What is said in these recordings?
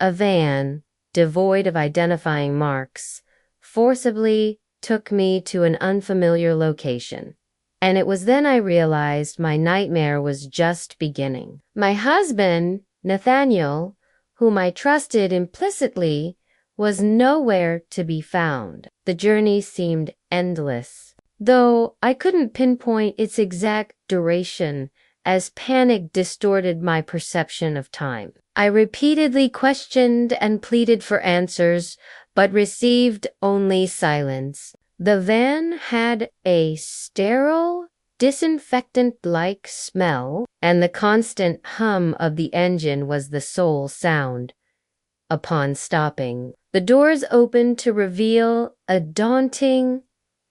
A van, devoid of identifying marks, forcibly took me to an unfamiliar location. And it was then I realized my nightmare was just beginning. My husband, Nathaniel, whom I trusted implicitly, was nowhere to be found. The journey seemed endless, though I couldn't pinpoint its exact duration as panic distorted my perception of time. I repeatedly questioned and pleaded for answers, but received only silence. The van had a sterile, disinfectant-like smell, and the constant hum of the engine was the sole sound. Upon stopping, the doors opened to reveal a daunting,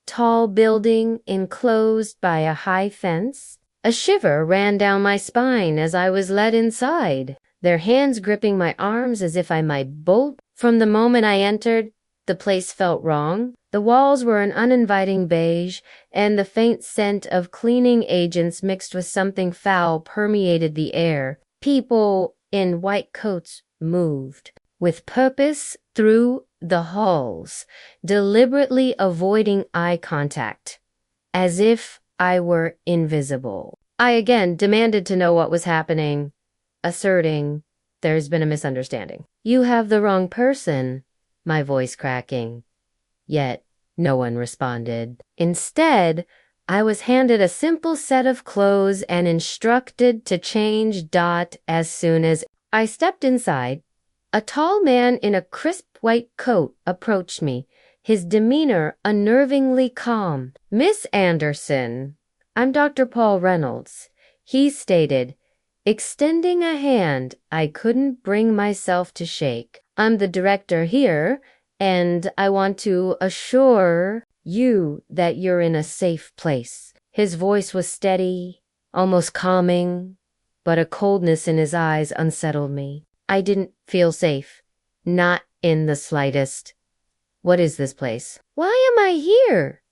tall building enclosed by a high fence. A shiver ran down my spine as I was led inside, their hands gripping my arms as if I might bolt. From the moment I entered, the place felt wrong. The walls were an uninviting beige, and the faint scent of cleaning agents mixed with something foul permeated the air. People in white coats moved with purpose through the halls, deliberately avoiding eye contact, as if I were invisible. I again demanded to know what was happening, asserting, "There's been a misunderstanding." "You have the wrong person," my voice cracking. Yet no one responded. Instead, I was handed a simple set of clothes and instructed to change as soon as I stepped inside. A tall man in a crisp white coat approached me, his demeanor unnervingly calm. "Miss Anderson, I'm Dr. Paul Reynolds," he stated, extending a hand I couldn't bring myself to shake. "I'm the director here, and I want to assure you that you're in a safe place." His voice was steady, almost calming, but a coldness in his eyes unsettled me. I didn't feel safe, not in the slightest. "What is this place?" "Why am I here?"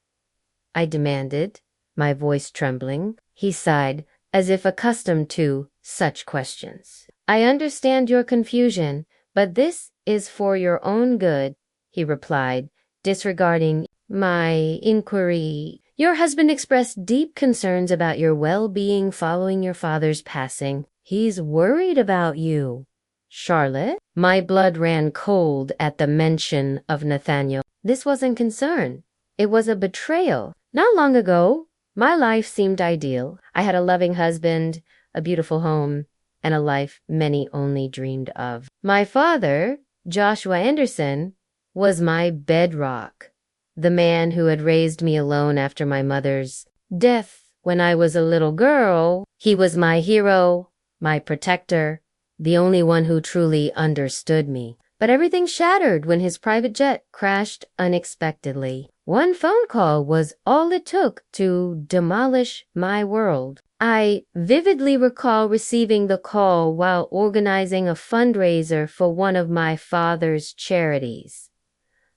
I demanded, my voice trembling. He sighed, as if accustomed to such questions. "I understand your confusion, but this is for your own good," he replied, disregarding my inquiry. "Your husband expressed deep concerns about your well-being following your father's passing. He's worried about you." "Charlotte?" My blood ran cold at the mention of Nathaniel. This wasn't concern. It was a betrayal. Not long ago, my life seemed ideal. I had a loving husband, a beautiful home, and a life many only dreamed of. My father, Joshua Anderson, was my bedrock, the man who had raised me alone after my mother's death when I was a little girl. He was my hero, my protector, the only one who truly understood me. But everything shattered when his private jet crashed unexpectedly. One phone call was all it took to demolish my world. I vividly recall receiving the call while organizing a fundraiser for one of my father's charities.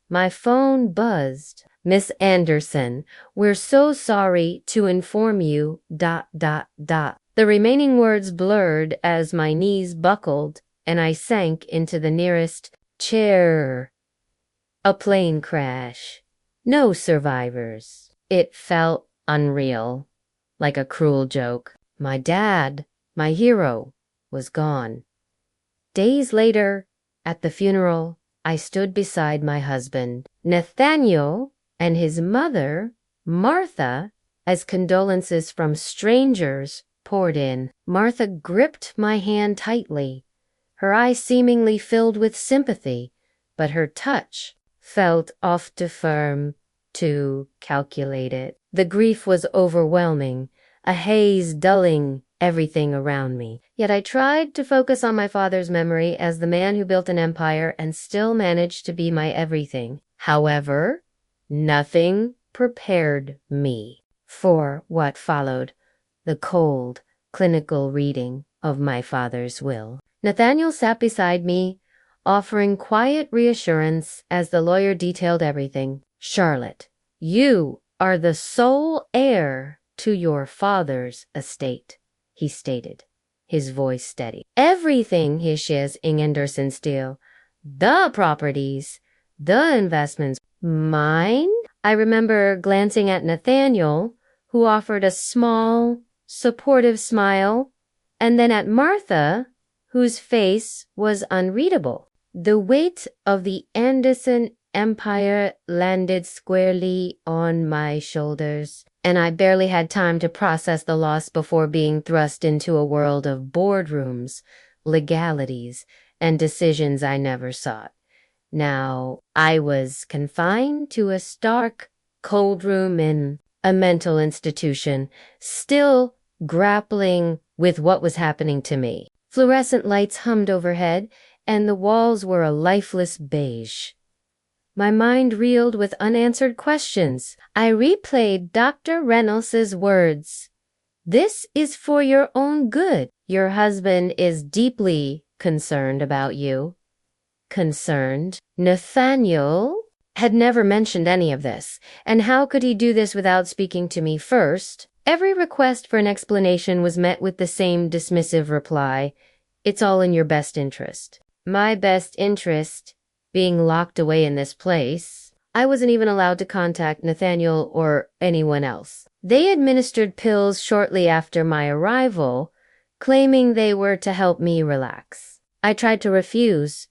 My phone buzzed. "Miss Anderson, we're so sorry to inform you, ... The remaining words blurred as my knees buckled and I sank into the nearest chair. A plane crash. No survivors. It felt unreal, like a cruel joke. My dad, my hero, was gone. Days later, at the funeral, I stood beside my husband, Nathaniel, and his mother, Martha, as condolences from strangers poured in. Martha gripped my hand tightly, her eyes seemingly filled with sympathy, but her touch felt oft too firm, too calculated. The grief was overwhelming, a haze dulling everything around me. Yet I tried to focus on my father's memory as the man who built an empire and still managed to be my everything. However, nothing prepared me for what followed, the cold, clinical reading of my father's will. Nathaniel sat beside me, offering quiet reassurance as the lawyer detailed everything. "Charlotte, you are the sole heir to your father's estate," he stated, his voice steady. "Everything he shares in Anderson Steel. The properties, the investments. Mine? I remember glancing at Nathaniel, who offered a small, supportive smile, and then at Martha, whose face was unreadable. The weight of the Anderson Empire landed squarely on my shoulders, and I barely had time to process the loss before being thrust into a world of boardrooms, legalities, and decisions I never sought. Now, I was confined to a stark, cold room in a mental institution, still grappling with what was happening to me. Fluorescent lights hummed overhead, and the walls were a lifeless beige. My mind reeled with unanswered questions. I replayed Dr. Reynolds's words. "This is for your own good. Your husband is deeply concerned about you." Concerned? Nathaniel had never mentioned any of this, and how could he do this without speaking to me first? Every request for an explanation was met with the same dismissive reply, "It's all in your best interest." My best interest being locked away in this place. I wasn't even allowed to contact Nathaniel or anyone else. They administered pills shortly after my arrival, claiming they were to help me relax. I tried to refuse,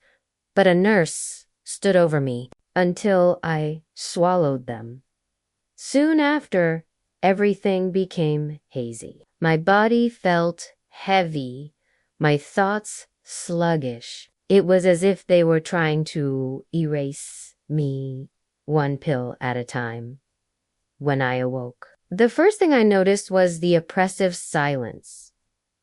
but a nurse stood over me until I swallowed them. Soon after, everything became hazy. My body felt heavy, my thoughts sluggish. It was as if they were trying to erase me, one pill at a time. When I awoke, the first thing I noticed was the oppressive silence.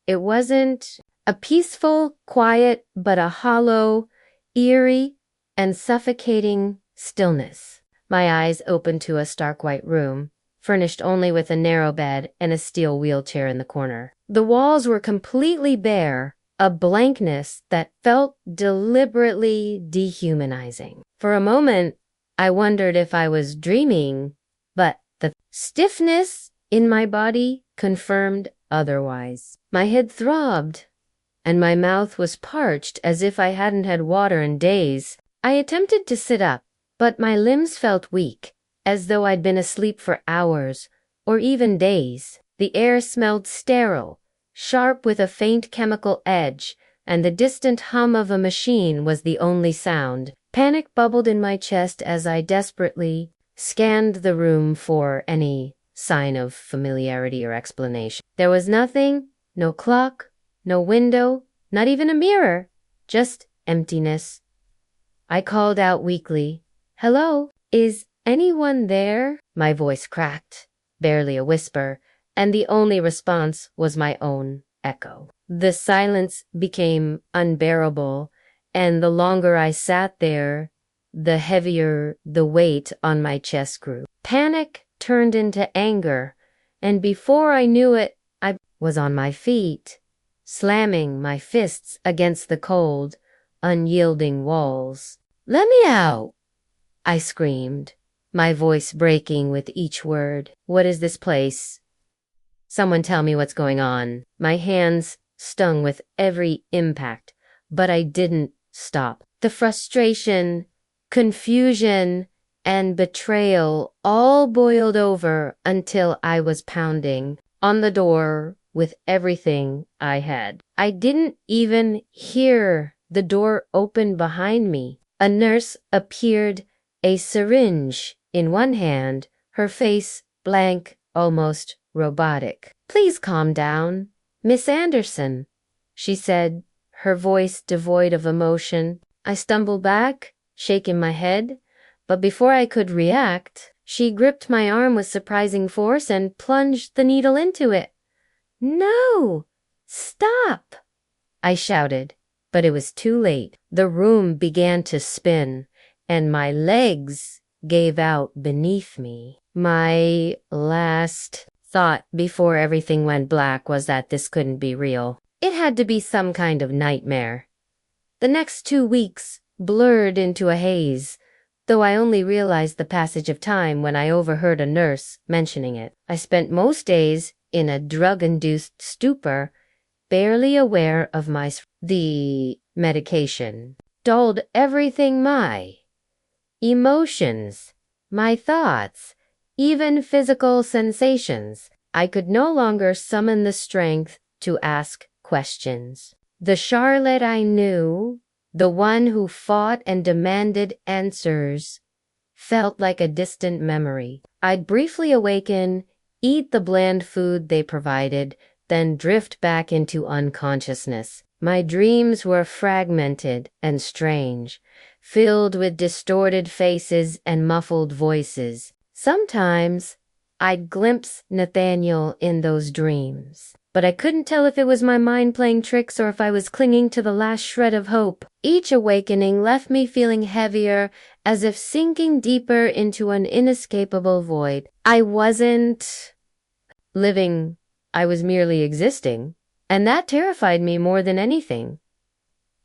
It wasn't a peaceful, quiet, but a hollow, eerie, and suffocating stillness. My eyes opened to a stark white room, furnished only with a narrow bed and a steel wheelchair in the corner. The walls were completely bare, a blankness that felt deliberately dehumanizing. For a moment, I wondered if I was dreaming, but the stiffness in my body confirmed otherwise. My head throbbed, and my mouth was parched as if I hadn't had water in days. I attempted to sit up, but my limbs felt weak, as though I'd been asleep for hours, or even days. The air smelled sterile, sharp with a faint chemical edge, and the distant hum of a machine was the only sound. Panic bubbled in my chest as I desperately scanned the room for any sign of familiarity or explanation. There was nothing, no clock, no window, not even a mirror, just emptiness. I called out weakly, "Hello, is anyone there?" My voice cracked, barely a whisper, and the only response was my own echo. The silence became unbearable, and the longer I sat there, the heavier the weight on my chest grew. Panic turned into anger, and before I knew it, I was on my feet, slamming my fists against the cold, unyielding walls. "Let me out!" I screamed, my voice breaking with each word. "What is this place? Someone tell me what's going on." My hands stung with every impact, but I didn't stop. The frustration, confusion, and betrayal all boiled over until I was pounding on the door with everything I had. I didn't even hear the door open behind me. A nurse appeared, a syringe in one hand, her face blank, almost robotic. "Please calm down, Miss Anderson," she said, her voice devoid of emotion. I stumbled back, shaking my head, but before I could react, she gripped my arm with surprising force and plunged the needle into it. "No! Stop!" I shouted, but it was too late. The room began to spin, and my legs gave out beneath me. My last thought before everything went black was that this couldn't be real. It had to be some kind of nightmare. The next 2 weeks blurred into a haze, though I only realized the passage of time when I overheard a nurse mentioning it. I spent most days in a drug-induced stupor, barely aware of the medication. stalled everything, my emotions, my thoughts, even physical sensations. I could no longer summon the strength to ask questions. The Charlotte I knew, the one who fought and demanded answers, felt like a distant memory. I'd briefly awaken, eat the bland food they provided, then drift back into unconsciousness. My dreams were fragmented and strange, filled with distorted faces and muffled voices. Sometimes I'd glimpse Nathaniel in those dreams, but I couldn't tell if it was my mind playing tricks or if I was clinging to the last shred of hope. Each awakening left me feeling heavier, as if sinking deeper into an inescapable void. I wasn't living, I was merely existing, and that terrified me more than anything.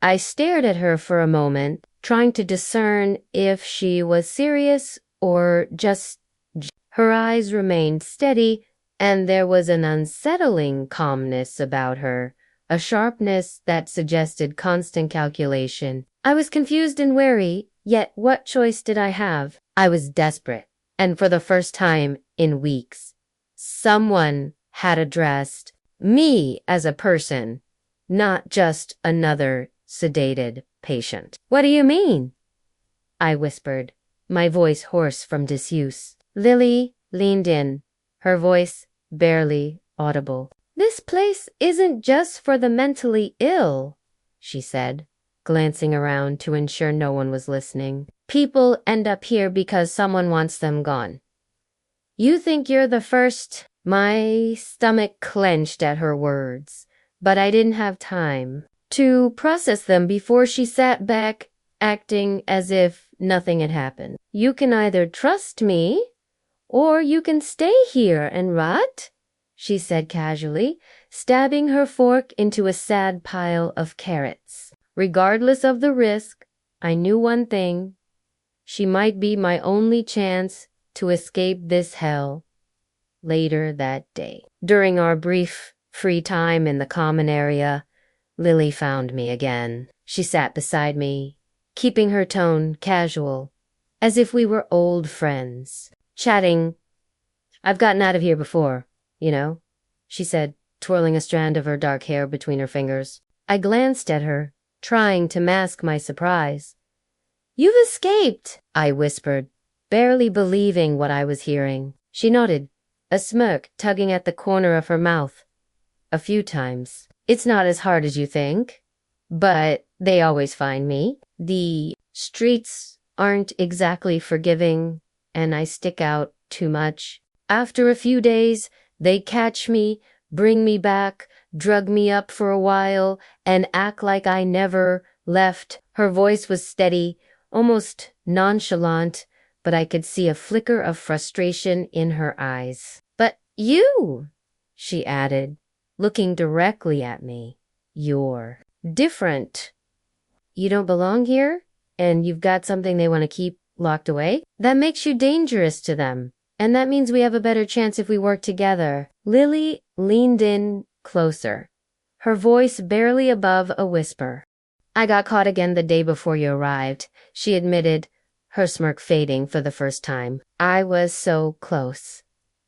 I stared at her for a moment, trying to discern if she was serious or just. Her eyes remained steady, and there was an unsettling calmness about her, a sharpness that suggested constant calculation. I was confused and wary, yet what choice did I have? I was desperate, and for the first time in weeks, someone had addressed me as a person, not just another sedated patient. "What do you mean?" I whispered, my voice hoarse from disuse. Lily leaned in, her voice barely audible. "This place isn't just for the mentally ill," she said, glancing around to ensure no one was listening. "People end up here because someone wants them gone. You think you're the first?" My stomach clenched at her words, but I didn't have time to process them before she sat back, acting as if nothing had happened. "You can either trust me, or you can stay here and rot," she said casually, stabbing her fork into a sad pile of carrots. Regardless of the risk, I knew one thing. She might be my only chance to escape this hell. Later that day, during our brief free time in the common area, Lily found me again. She sat beside me, keeping her tone casual, as if we were old friends. Chatting. "I've gotten out of here before, you know," she said, twirling a strand of her dark hair between her fingers. I glanced at her, trying to mask my surprise. "You've escaped," I whispered, barely believing what I was hearing. She nodded, a smirk tugging at the corner of her mouth. "A few times. It's not as hard as you think, but they always find me. The streets aren't exactly forgiving, and I stick out too much. After a few days, they catch me, bring me back, drug me up for a while, and act like I never left." Her voice was steady, almost nonchalant, but I could see a flicker of frustration in her eyes. "But you," she added, looking directly at me, "you're different. You don't belong here, and you've got something they want to keep locked away? That makes you dangerous to them, and that means we have a better chance if we work together." Lily leaned in closer, her voice barely above a whisper. "I got caught again the day before you arrived," she admitted, her smirk fading for the first time. "I was so close,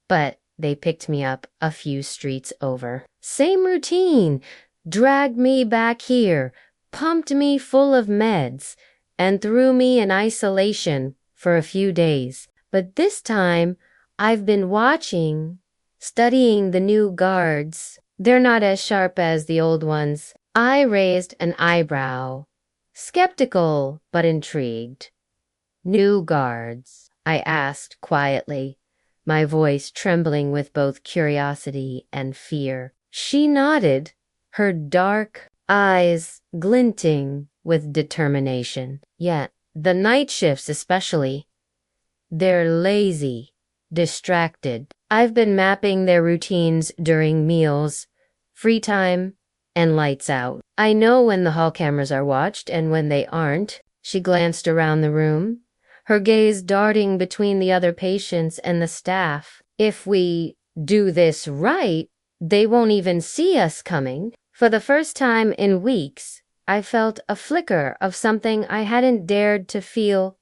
but they picked me up a few streets over. Same routine, dragged me back here, pumped me full of meds, and threw me in isolation for a few days. But this time, I've been watching, studying the new guards. They're not as sharp as the old ones." I raised an eyebrow, skeptical but intrigued. "New guards?" I asked quietly, my voice trembling with both curiosity and fear. She nodded, her dark eyes glinting with determination. "Yet, the night shifts especially. They're lazy, distracted. I've been mapping their routines during meals, free time, and lights out. I know when the hall cameras are watched and when they aren't." She glanced around the room, her gaze darting between the other patients and the staff. "If we do this right, they won't even see us coming." For the first time in weeks, I felt a flicker of something I hadn't dared to feel: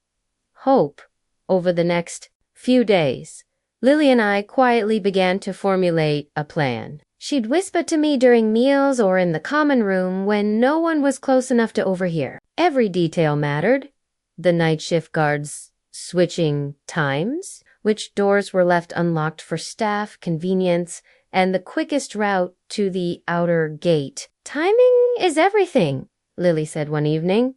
hope. Over the next few days, Lily and I quietly began to formulate a plan. She'd whisper to me during meals or in the common room when no one was close enough to overhear. Every detail mattered: the night shift guards switching times, which doors were left unlocked for staff convenience, and the quickest route to the outer gate. "Timing is everything," Lily said one evening,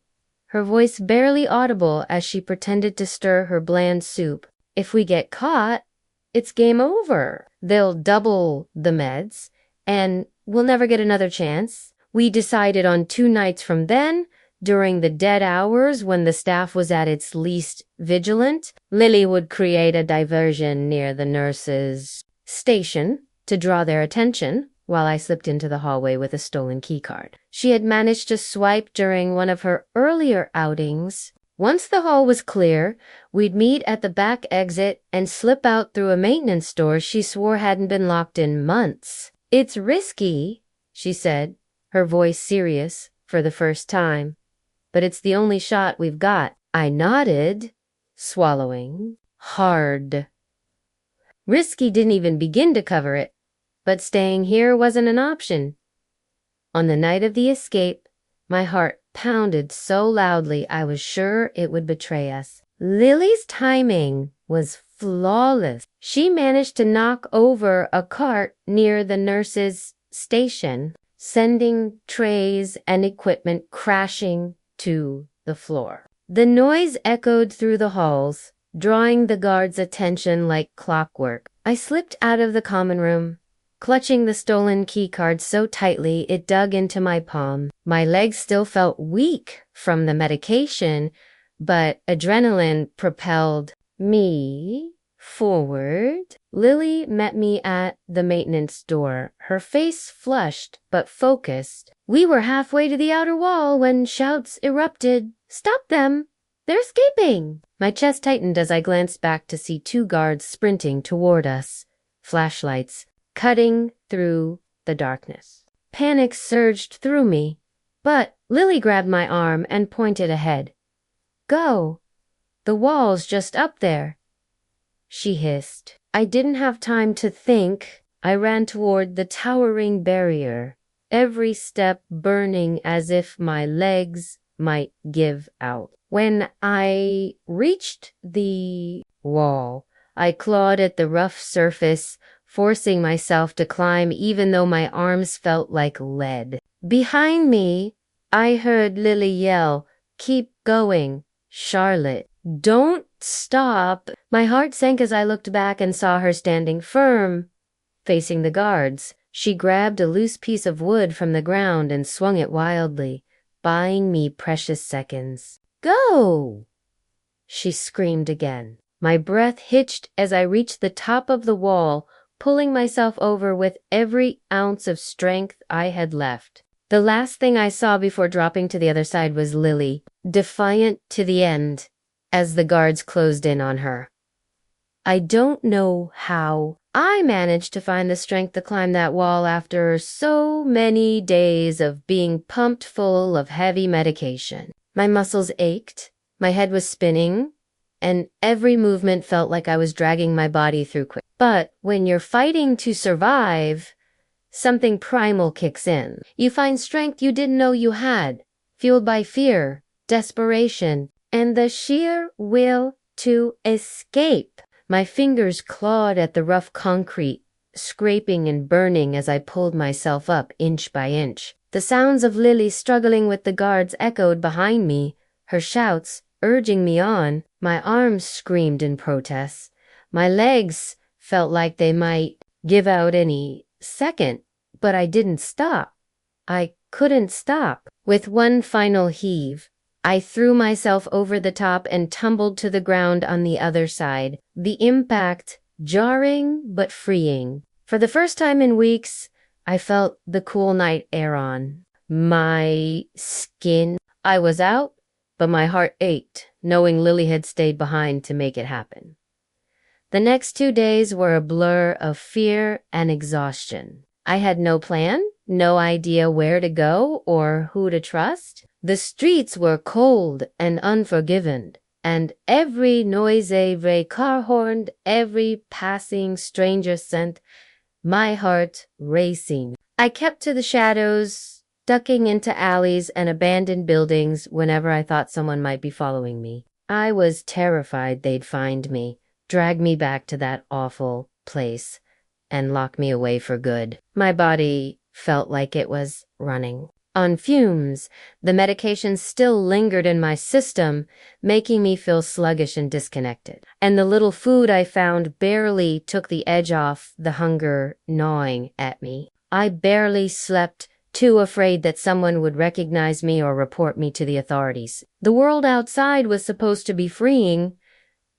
her voice barely audible as she pretended to stir her bland soup. "If we get caught, it's game over. They'll double the meds, and we'll never get another chance." We decided on 2 nights from then, during the dead hours when the staff was at its least vigilant. Lily would create a diversion near the nurses' station to draw their attention, while I slipped into the hallway with a stolen keycard she had managed to swipe during one of her earlier outings. Once the hall was clear, we'd meet at the back exit and slip out through a maintenance door she swore hadn't been locked in months. "It's risky," she said, her voice serious for the first time, "but it's the only shot we've got." I nodded, swallowing hard. Risky didn't even begin to cover it, but staying here wasn't an option. On the night of the escape, my heart pounded so loudly I was sure it would betray us. Lily's timing was flawless. She managed to knock over a cart near the nurses' station, sending trays and equipment crashing to the floor. The noise echoed through the halls, drawing the guards' attention like clockwork. I slipped out of the common room, clutching the stolen keycard so tightly it dug into my palm. My legs still felt weak from the medication, but adrenaline propelled me forward. Lily met me at the maintenance door, her face flushed but focused. We were halfway to the outer wall when shouts erupted. "Stop them! They're escaping!" My chest tightened as I glanced back to see 2 guards sprinting toward us, flashlights cutting through the darkness. Panic surged through me, but Lily grabbed my arm and pointed ahead. "Go! The wall's just up there," she hissed. I didn't have time to think. I ran toward the towering barrier, every step burning as if my legs might give out. When I reached the wall, I clawed at the rough surface, forcing myself to climb even though my arms felt like lead. Behind me, I heard Lily yell, "Keep going, Charlotte. Don't stop." My heart sank as I looked back and saw her standing firm, facing the guards. She grabbed a loose piece of wood from the ground and swung it wildly, buying me precious seconds. "Go!" she screamed again. My breath hitched as I reached the top of the wall, pulling myself over with every ounce of strength I had left. The last thing I saw before dropping to the other side was Lily, defiant to the end, as the guards closed in on her. I don't know how I managed to find the strength to climb that wall after so many days of being pumped full of heavy medication. My muscles ached, my head was spinning, and every movement felt like I was dragging my body through quick. But when you're fighting to survive, something primal kicks in. You find strength you didn't know you had, fueled by fear, desperation, and the sheer will to escape. My fingers clawed at the rough concrete, scraping and burning as I pulled myself up inch by inch. The sounds of Lily struggling with the guards echoed behind me, her shouts urging me on. My arms screamed in protest. My legs felt like they might give out any second, but I didn't stop. I couldn't stop. With one final heave, I threw myself over the top and tumbled to the ground on the other side, the impact jarring but freeing. For the first time in weeks, I felt the cool night air on my skin. I was out, but my heart ached, knowing Lily had stayed behind to make it happen. The next 2 days were a blur of fear and exhaustion. I had no plan, no idea where to go or who to trust. The streets were cold and unforgiving, and every noise, every car horn, every passing stranger sent my heart racing. I kept to the shadows, ducking into alleys and abandoned buildings whenever I thought someone might be following me. I was terrified they'd find me, drag me back to that awful place, and lock me away for good. My body felt like it was running on fumes. The medication still lingered in my system, making me feel sluggish and disconnected. And the little food I found barely took the edge off the hunger gnawing at me. I barely slept, too afraid that someone would recognize me or report me to the authorities. The world outside was supposed to be freeing,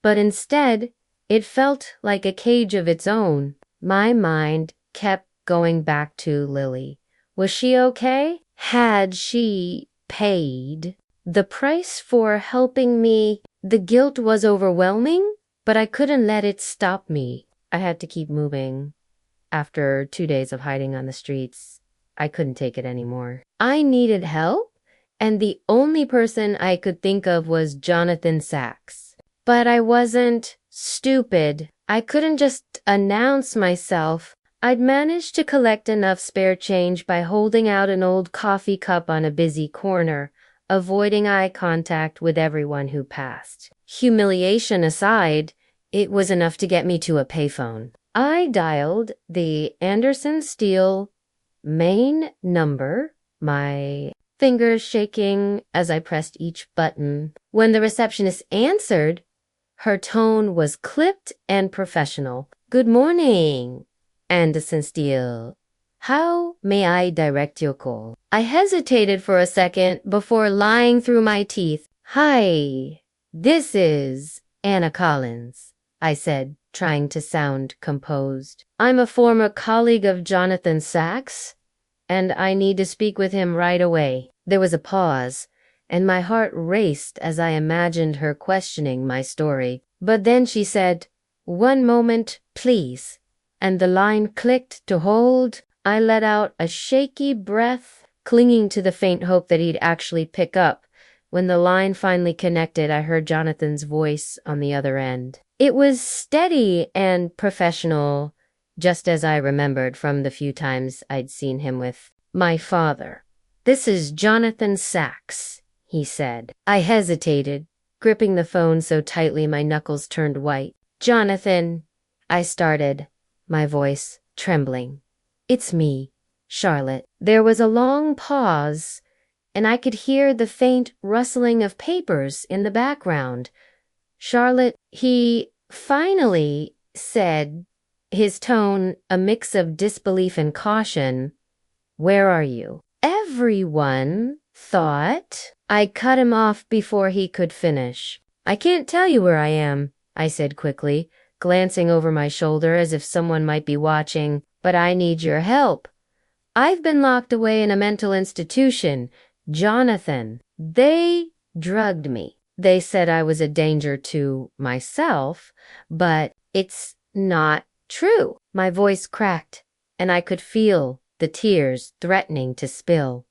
but instead, it felt like a cage of its own. My mind kept going back to Lily. Was she okay? Had she paid the price for helping me? The guilt was overwhelming, but I couldn't let it stop me. I had to keep moving. After 2 days of hiding on the streets, I couldn't take it anymore. I needed help, and the only person I could think of was Jonathan Sachs. But I wasn't stupid. I couldn't just announce myself. I'd managed to collect enough spare change by holding out an old coffee cup on a busy corner, avoiding eye contact with everyone who passed. Humiliation aside, it was enough to get me to a payphone. I dialed the Anderson Steel main number, my fingers shaking as I pressed each button. When the receptionist answered, her tone was clipped and professional. "Good morning, Anderson Steel. How may I direct your call?" I hesitated for a second before lying through my teeth. "Hi, this is Anna Collins," I said, trying to sound composed. "I'm a former colleague of Jonathan Sachs, and I need to speak with him right away." There was a pause, and my heart raced as I imagined her questioning my story. But then she said, "One moment, please," and the line clicked to hold. I let out a shaky breath, clinging to the faint hope that he'd actually pick up. When the line finally connected, I heard Jonathan's voice on the other end. It was steady and professional, just as I remembered from the few times I'd seen him with my father. "This is Jonathan Sachs," he said. I hesitated, gripping the phone so tightly my knuckles turned white. "Jonathan," I started, my voice trembling. "It's me, Charlotte." There was a long pause, and I could hear the faint rustling of papers in the background. "Charlotte," he finally said, his tone a mix of disbelief and caution. "Where are you?" Everyone thought. I cut him off before he could finish. "I can't tell you where I am," I said quickly, glancing over my shoulder as if someone might be watching. "But I need your help. I've been locked away in a mental institution. Jonathan, they drugged me. They said I was a danger to myself, but it's not true." My voice cracked, and I could feel the tears threatening to spill.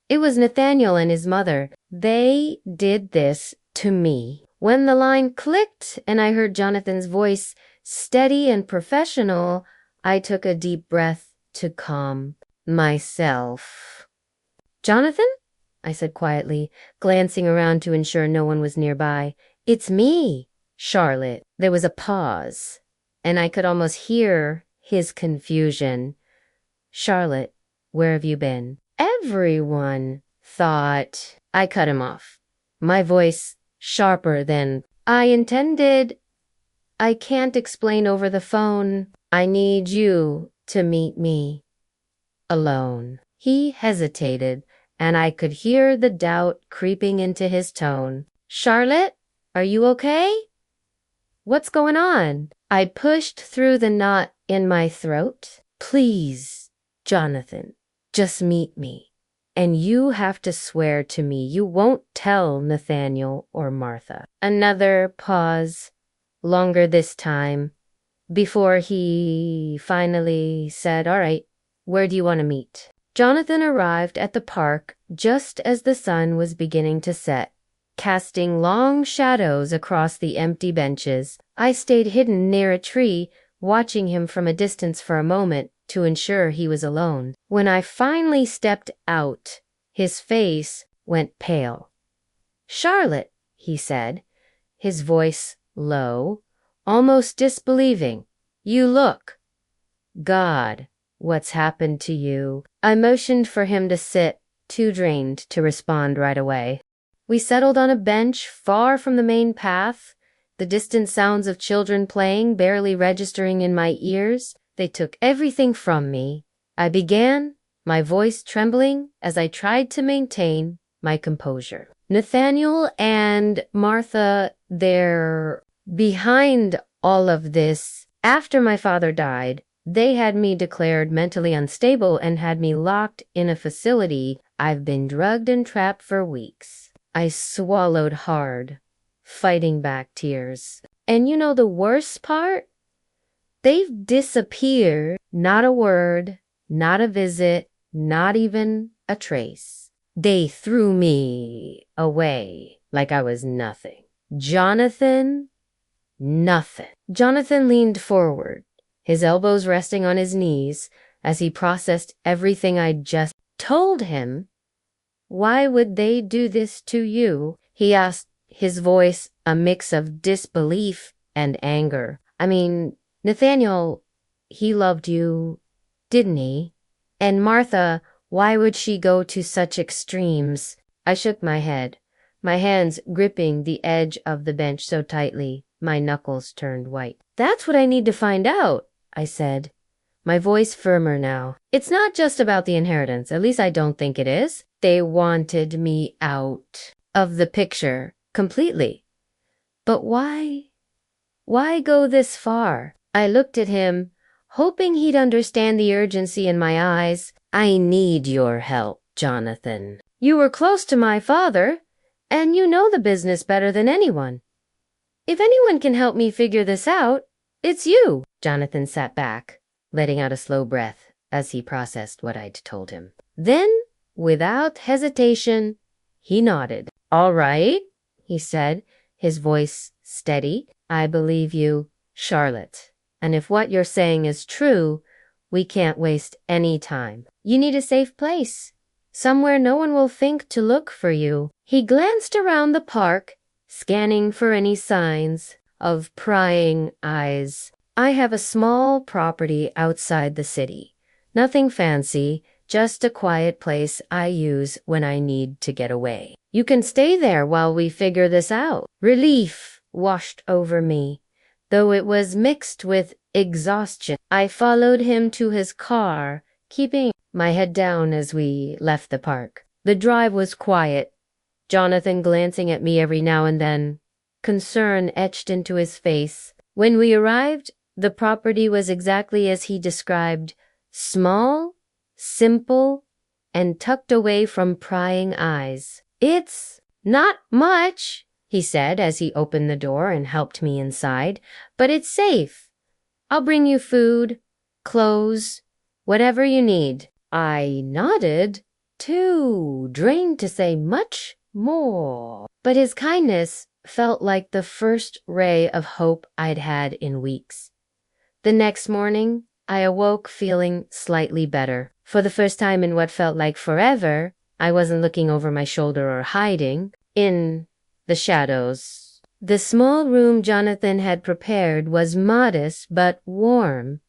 "It was Nathaniel and his mother. They did this to me." When the line clicked and I heard Jonathan's voice, steady and professional, I took a deep breath to calm myself. "Jonathan?" I said quietly, glancing around to ensure no one was nearby. "It's me, Charlotte." There was a pause, and I could almost hear his confusion. "Charlotte, where have you been?" Everyone thought. I cut him off, my voice sharper than I intended. "I can't explain over the phone. I need you to meet me alone." He hesitated, and I could hear the doubt creeping into his tone. "Charlotte, are you okay? What's going on?" I pushed through the knot in my throat. "Please, Jonathan, just meet me. And you have to swear to me you won't tell Nathaniel or Martha." Another pause, longer this time, before he finally said, "All right, where do you want to meet?" Jonathan arrived at the park just as the sun was beginning to set, casting long shadows across the empty benches. I stayed hidden near a tree, watching him from a distance for a moment to ensure he was alone. When I finally stepped out, his face went pale. "Charlotte," he said, his voice low, almost disbelieving. "You look. God, what's happened to you?" I motioned for him to sit, too drained to respond right away. We settled on a bench far from the main path, the distant sounds of children playing barely registering in my ears. They took everything from me. I began, my voice trembling as I tried to maintain my composure. "Nathaniel and Martha, they're behind all of this. After my father died, they had me declared mentally unstable and had me locked in a facility. I've been drugged and trapped for weeks." I swallowed hard, fighting back tears. "And you know the worst part? They've disappeared. Not a word, not a visit, not even a trace. They threw me away like I was nothing. Jonathan, nothing." Jonathan leaned forward, his elbows resting on his knees as he processed everything I'd just told him. "Why would they do this to you?" he asked, his voice a mix of disbelief and anger. "I mean, Nathaniel, he loved you, didn't he? And Martha, why would she go to such extremes?" I shook my head, my hands gripping the edge of the bench so tightly, my knuckles turned white. "That's what I need to find out," I said, my voice firmer now. "It's not just about the inheritance, at least I don't think it is. They wanted me out of the picture completely. But why? Why go this far?" I looked at him, hoping he'd understand the urgency in my eyes. "I need your help, Jonathan. You were close to my father, and you know the business better than anyone. If anyone can help me figure this out, it's you." Jonathan sat back, letting out a slow breath as he processed what I'd told him. Then, without hesitation, he nodded. "All right," he said, his voice steady. "I believe you, Charlotte. And if what you're saying is true, we can't waste any time. You need a safe place, somewhere no one will think to look for you." He glanced around the park, scanning for any signs of prying eyes. "I have a small property outside the city. Nothing fancy, just a quiet place I use when I need to get away. You can stay there while we figure this out." Relief washed over me, though it was mixed with exhaustion. I followed him to his car, keeping my head down as we left the park. The drive was quiet, Jonathan glancing at me every now and then, concern etched into his face. When we arrived, the property was exactly as he described, small, simple, and tucked away from prying eyes. "It's not much," he said as he opened the door and helped me inside, "but it's safe. I'll bring you food, clothes, whatever you need." I nodded, too drained to say much more, but his kindness felt like the first ray of hope I'd had in weeks. The next morning, I awoke feeling slightly better. For the first time in what felt like forever, I wasn't looking over my shoulder or hiding in the shadows. The small room Jonathan had prepared was modest but warm,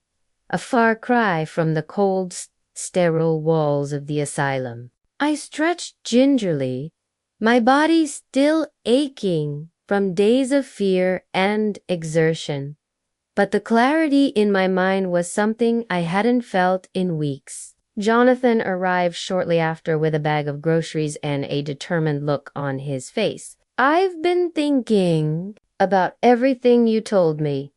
a far cry from the cold, sterile walls of the asylum. I stretched gingerly, my body still aching from days of fear and exertion. But the clarity in my mind was something I hadn't felt in weeks. Jonathan arrived shortly after with a bag of groceries and a determined look on his face. "I've been thinking about everything you told me,"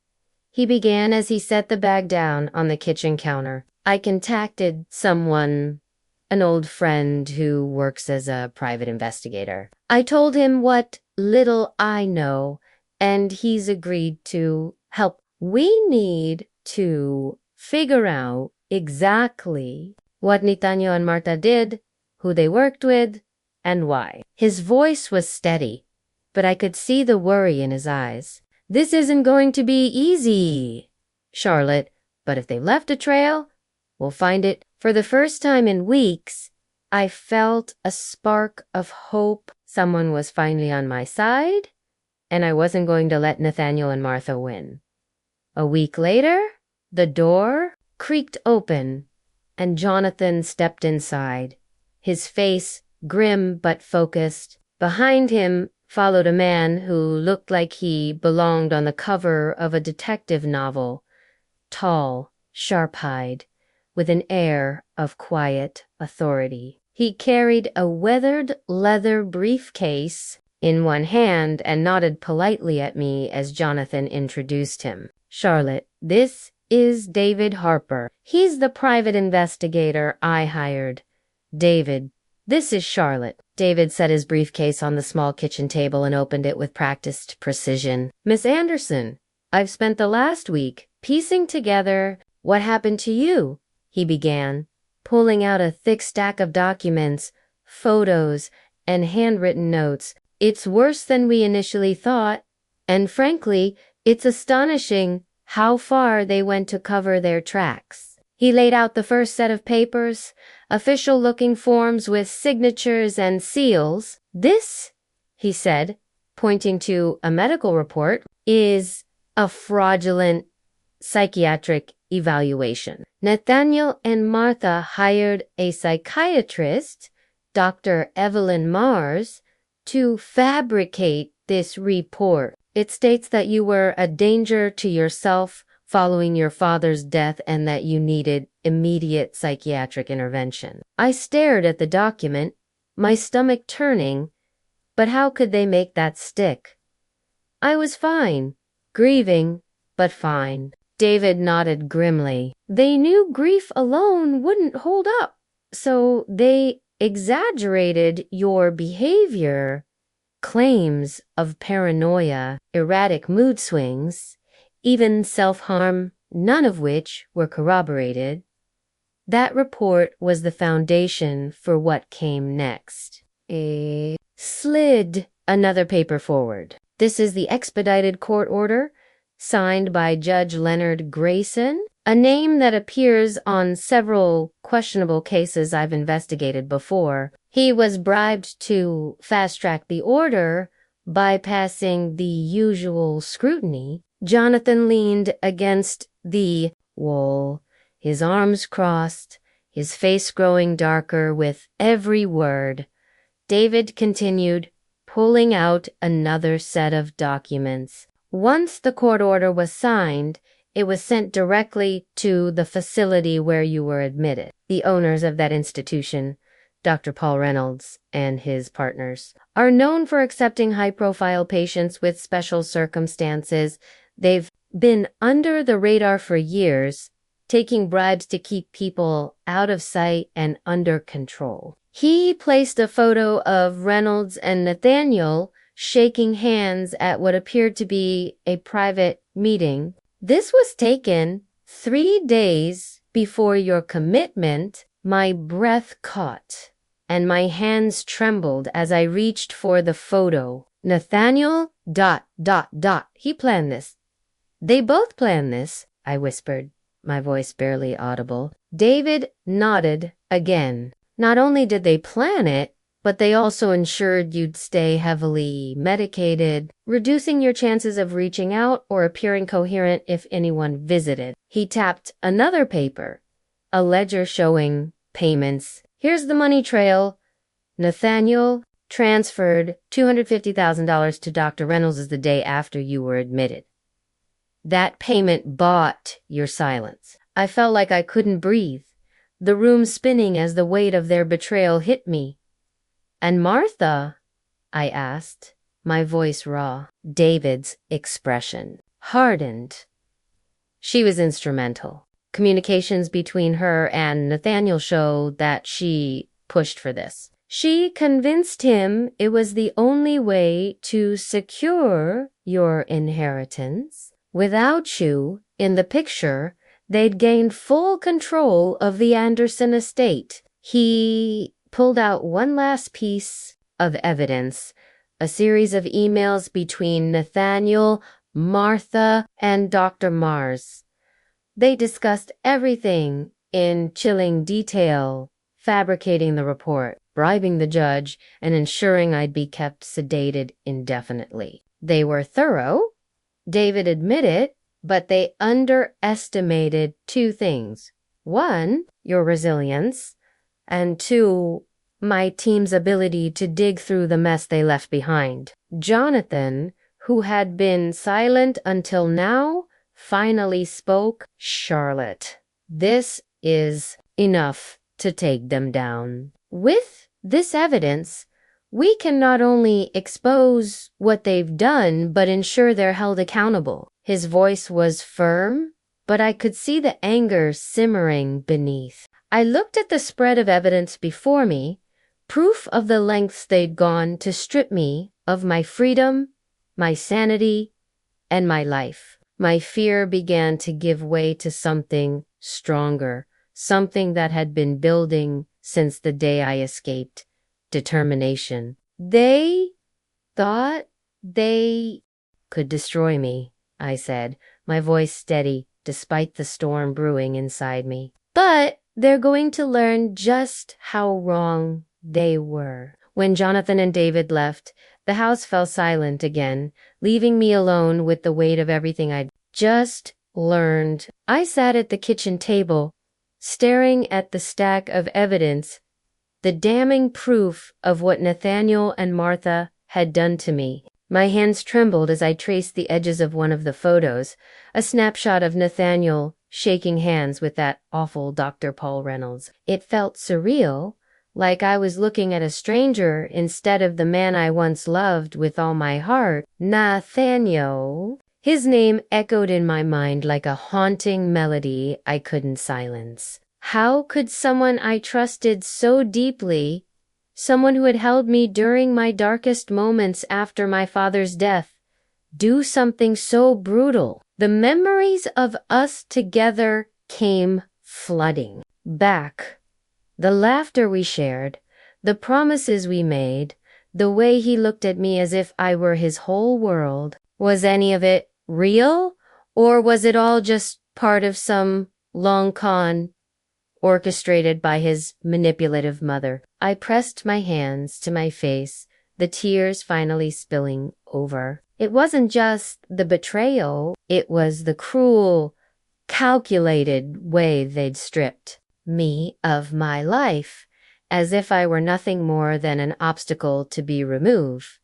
he began as he set the bag down on the kitchen counter. "I contacted someone, an old friend who works as a private investigator. I told him what little I know, and he's agreed to help. We need to figure out exactly what Nathaniel and Martha did, who they worked with, and why. His voice was steady, but I could see the worry in his eyes. This isn't going to be easy, Charlotte, but if they left a trail, we'll find it. For the first time in weeks, I felt a spark of hope. Someone was finally on my side, and I wasn't going to let Nathaniel and Martha win. A week later, the door creaked open, and Jonathan stepped inside, his face grim but focused. Behind him followed a man who looked like he belonged on the cover of a detective novel, tall, sharp-eyed, with an air of quiet authority. He carried a weathered leather briefcase in one hand and nodded politely at me as Jonathan introduced him. Charlotte, this is David Harper. He's the private investigator I hired. David, this is Charlotte. David set his briefcase on the small kitchen table and opened it with practiced precision. Miss Anderson, I've spent the last week piecing together what happened to you, he began, pulling out a thick stack of documents, photos, and handwritten notes. It's worse than we initially thought, and frankly, it's astonishing how far they went to cover their tracks. He laid out the first set of papers, official-looking forms with signatures and seals. This, he said, pointing to a medical report, is a fraudulent psychiatric evaluation. Nathaniel and Martha hired a psychiatrist, Dr. Evelyn Mars, to fabricate this report. It states that you were a danger to yourself following your father's death and that you needed immediate psychiatric intervention. I stared at the document, my stomach turning, but how could they make that stick? I was fine, grieving, but fine. David nodded grimly. They knew grief alone wouldn't hold up, so they exaggerated your behavior, claims of paranoia, erratic mood swings, even self-harm, none of which were corroborated. That report was the foundation for what came next. Slid another paper forward. This is the expedited court order, signed by Judge Leonard Grayson, a name that appears on several questionable cases I've investigated before. He was bribed to fast-track the order, bypassing the usual scrutiny. Jonathan leaned against the wall, his arms crossed, his face growing darker with every word. David continued, pulling out another set of documents. Once the court order was signed, it was sent directly to the facility where you were admitted. The owners of that institution, Dr. Paul Reynolds and his partners, are known for accepting high-profile patients with special circumstances. They've been under the radar for years, taking bribes to keep people out of sight and under control. He placed a photo of Reynolds and Nathaniel shaking hands at what appeared to be a private meeting. This was taken 3 days before your commitment. My breath caught, and my hands trembled as I reached for the photo. Nathaniel, ... He planned this. They both planned this, I whispered, my voice barely audible. David nodded again. Not only did they plan it, but they also ensured you'd stay heavily medicated, reducing your chances of reaching out or appearing coherent if anyone visited. He tapped another paper, a ledger showing payments. Here's the money trail. Nathaniel transferred $250,000 to Dr. Reynolds the day after you were admitted. That payment bought your silence. I felt like I couldn't breathe, the room spinning as the weight of their betrayal hit me. And Martha? I asked, my voice raw. David's expression hardened. She was instrumental. Communications between her and Nathaniel showed that she pushed for this. She convinced him it was the only way to secure your inheritance. Without you in the picture, They'd gained full control of the Anderson estate. He pulled out one last piece of evidence, a series of emails between Nathaniel, Martha, and Dr. Mars. They discussed everything in chilling detail, fabricating the report, bribing the judge, and ensuring I'd be kept sedated indefinitely. They were thorough, David admitted, but they underestimated two things. One, your resilience, and two, my team's ability to dig through the mess they left behind. Jonathan, who had been silent until now, finally spoke. Charlotte, this is enough to take them down. With this evidence, we can not only expose what they've done, but ensure they're held accountable. His voice was firm, but I could see the anger simmering beneath. I looked at the spread of evidence before me, proof of the lengths they'd gone to strip me of my freedom, my sanity, and my life. My fear began to give way to something stronger, something that had been building since the day I escaped. Determination. They thought they could destroy me, I said, my voice steady despite the storm brewing inside me. But they're going to learn just how wrong they were. When Jonathan and David left, the house fell silent again, leaving me alone with the weight of everything I'd just learned. I sat at the kitchen table, staring at the stack of evidence, the damning proof of what Nathaniel and Martha had done to me. My hands trembled as I traced the edges of one of the photos, a snapshot of Nathaniel shaking hands with that awful Dr. Paul Reynolds. It felt surreal, like I was looking at a stranger instead of the man I once loved with all my heart. Nathaniel. His name echoed in my mind like a haunting melody I couldn't silence. How could someone I trusted so deeply, someone who had held me during my darkest moments after my father's death, do something so brutal? The memories of us together came flooding back. The laughter we shared, the promises we made, the way he looked at me as if I were his whole world. Was any of it real, or was it all just part of some long con orchestrated by his manipulative mother? I pressed my hands to my face, the tears finally spilling over. It wasn't just the betrayal, it was the cruel, calculated way they'd stripped me of my life, as if I were nothing more than an obstacle to be removed.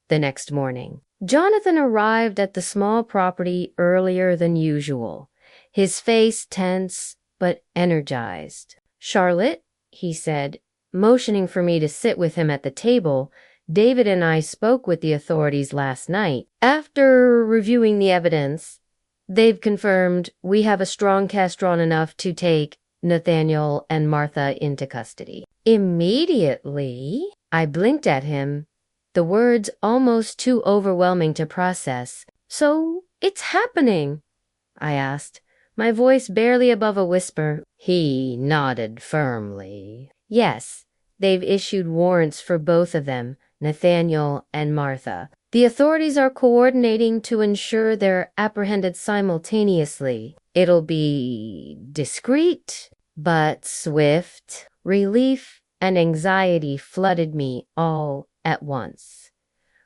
The next morning, Jonathan arrived at the small property earlier than usual, his face tense but energized. "Charlotte," he said, motioning for me to sit with him at the table, "David and I spoke with the authorities last night. After reviewing the evidence, they've confirmed we have a strong case drawn enough to take Nathaniel and Martha into custody." Immediately, I blinked at him, the words almost too overwhelming to process. "So it's happening?" I asked, my voice barely above a whisper. He nodded firmly. "Yes, they've issued warrants for both of them, Nathaniel and Martha. The authorities are coordinating to ensure they're apprehended simultaneously. It'll be discreet, but swift." Relief and anxiety flooded me all at once.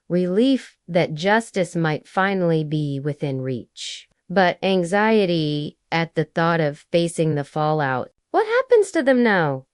Relief that justice might finally be within reach, but anxiety at the thought of facing the fallout. "What happens to them now?"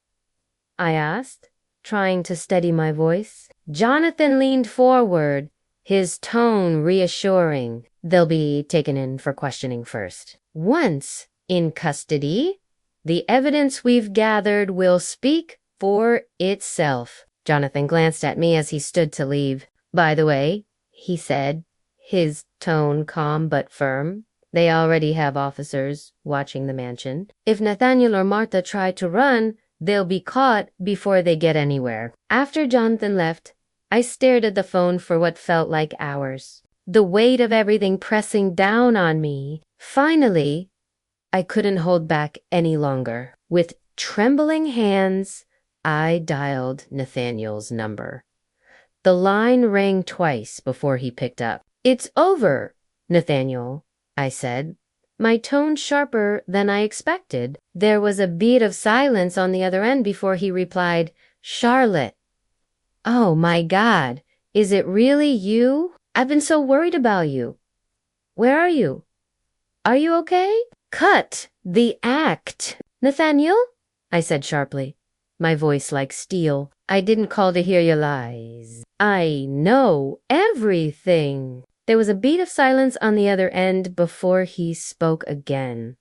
I asked, trying to steady my voice. Jonathan leaned forward, his tone reassuring. "They'll be taken in for questioning first. Once in custody, the evidence we've gathered will speak for itself." Jonathan glanced at me as he stood to leave. "By the way," he said, his tone calm but firm, "they already have officers watching the mansion. If Nathaniel or Martha try to run, they'll be caught before they get anywhere." After Jonathan left, I stared at the phone for what felt like hours, the weight of everything pressing down on me. Finally, I couldn't hold back any longer. With trembling hands, I dialed Nathaniel's number. The line rang twice before he picked up. "It's over, Nathaniel," I said, my tone sharper than I expected. There was a beat of silence on the other end before he replied, "Charlotte. Oh my God, is it really you? I've been so worried about you. Where are you? Are you okay?" "Cut the act, Nathaniel," I said sharply, my voice like steel. "I didn't call to hear your lies. I know everything." There was a beat of silence on the other end before he spoke again,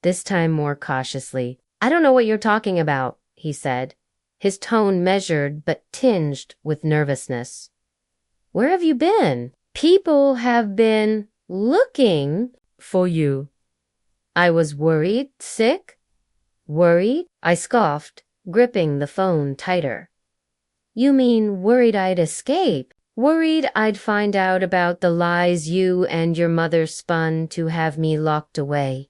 this time more cautiously. "I don't know what you're talking about," he said, his tone measured but tinged with nervousness. "Where have you been? People have been looking for you." I was worried, sick, worried, I scoffed, gripping the phone tighter. "You mean worried I'd escape? Worried I'd find out about the lies you and your mother spun to have me locked away."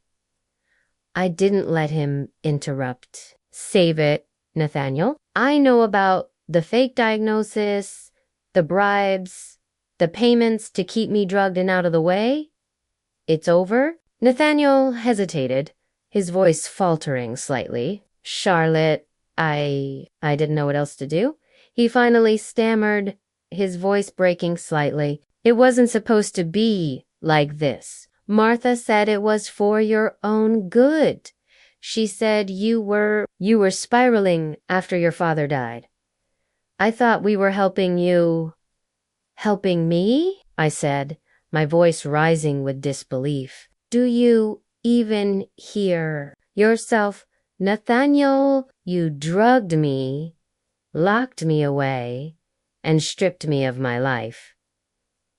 I didn't let him interrupt. "Save it, Nathaniel. I know about the fake diagnosis, the bribes, the payments to keep me drugged and out of the way. It's over?" Nathaniel hesitated, his voice faltering slightly. "Charlotte, I didn't know what else to do." He finally stammered, his voice breaking slightly. "It wasn't supposed to be like this. Martha said it was for your own good. She said you were spiraling after your father died. I thought we were helping you." "Helping me?" I said, my voice rising with disbelief. "Do you even hear yourself, Nathaniel? You drugged me, locked me away, and stripped me of my life.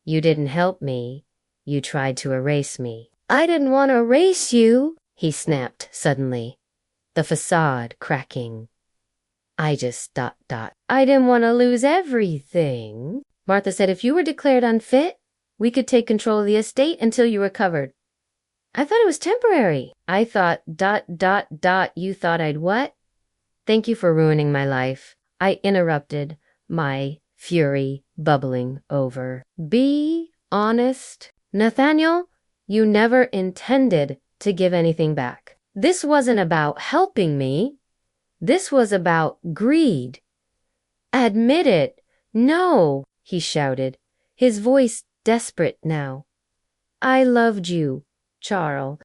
You didn't help me. You tried to erase me." "I didn't want to erase you," he snapped suddenly, the facade cracking. I just ... "I didn't want to lose everything. Martha said if you were declared unfit, we could take control of the estate until you recovered. I thought it was temporary." I thought ... You thought I'd what? "Thank you for ruining my life," I interrupted, my fury bubbling over. "Be honest, Nathaniel. You never intended to give anything back. This wasn't about helping me. This was about greed. Admit it." "No," he shouted, his voice desperate now. "I loved you, Charles.